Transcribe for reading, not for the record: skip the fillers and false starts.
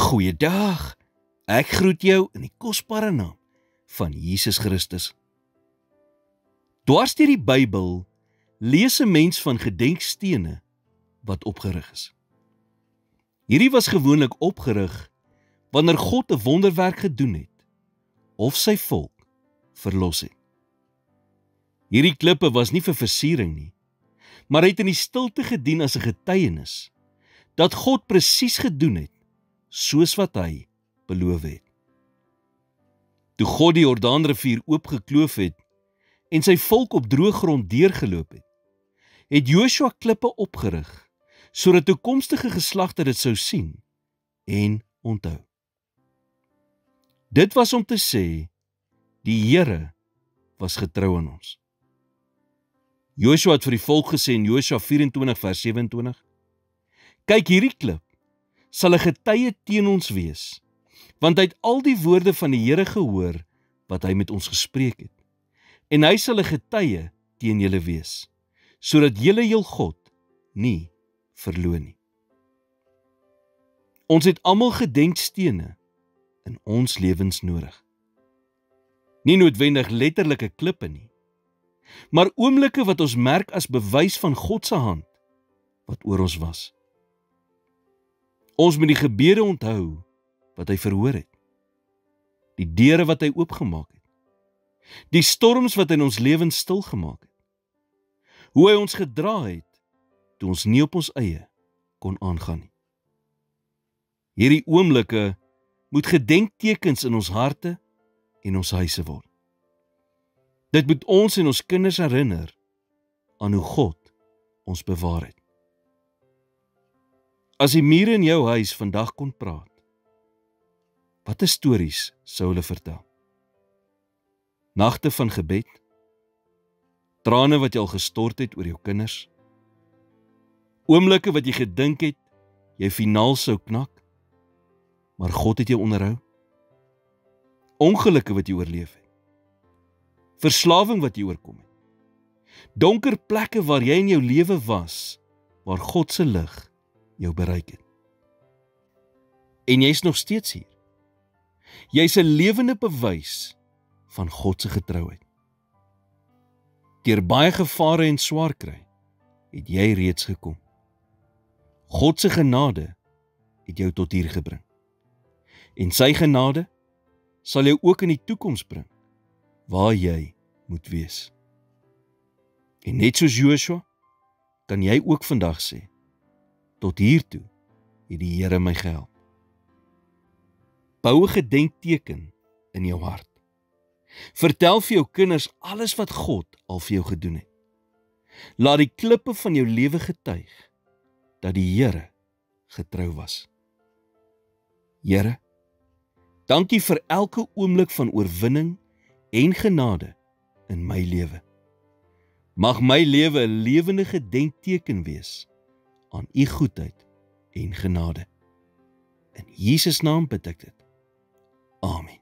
Goeiedag, ek groet jou in die kosbare naam van Jesus Christus. Dwars deur die Bybel lees 'n mens van gedenkstene wat opgerig is. Hierdie was gewoonlik opgerig wanneer God 'n wonderwerk gedoen het of sy volk verlos het. Hierdie klippe was nie vir versiering nie, maar het in die stilte gedien as 'n getuienis dat God presies gedoen het soos wat hy beloof het. Toe God die Jordaanrivier oopgekloof het en sy volk op droë grond deurgeloop het, het Joshua klippe opgerig sodat toekomstige geslagte dit sou sien en onthou. Dit was om te sê, die Here was getrou aan ons. Joshua het vir die volk gesê in Joshua 24 vers 27, kyk, hierdie klip sal 'n getuie teen ons wees, want hy het al die woorde van die Here gehoor wat hy met ons gespreek het, en hy sal 'n getuie teen julle wees, sodat julle jul God nie verloon nie. Ons het almal gedenkstene in ons lewens nodig. Nie noodwendig letterlike klippe nie, maar oomblikke wat ons merk as bewys van God se hand wat oor ons was. Ons moet die gebede onthou wat hy verhoor het, die deure wat hy oopgemaak het, die storms wat in ons lewens stilgemaak het, hoe hy ons gedra het toe ons nie op ons eie kon aangaan nie. Hierdie oomblikke moet gedenktekens in ons harte en ons huise word. Dit moet ons en ons kinders herinner aan hoe God ons bewaar het. As die mure in jou huis vandag kon praat, watter stories sou hulle vertel? Nagte van gebed, trane wat jy al gestort het oor jou kinders, oomblikke wat jy gedink het jy finaal sou knak, maar God het jou onderhou, ongelukke wat jy oorleef het, verslawing wat jy oorkom het, donker plekke waar jy in jou lewe was, waar God se lig jou bereik het. En jy's nog steeds hier. Jy's 'n lewende bewys van God se getrouheid. Deur baie gevare en swaar kry, het jy reeds gekom. God se genade het jou tot hier gebring. En sy genade sal jou ook in die toekoms bring, waar jy moet wees. En net soos Joshua, kan jy ook vandag sê, tot hiertoe het die Here my gehelp. Bou 'n gedenkteken in jou hart. Vertel vir jou kinders alles wat God al vir jou gedoen het. Laat die klippe van jou lewe getuig dat die Here getrou was. Here, dankie vir elke oomblik van oorwinning en genade in my lewe. Mag my lewe 'n lewende gedenkteken wees aan u goedheid en genade. In Jesus naam bid ek dit. Amen.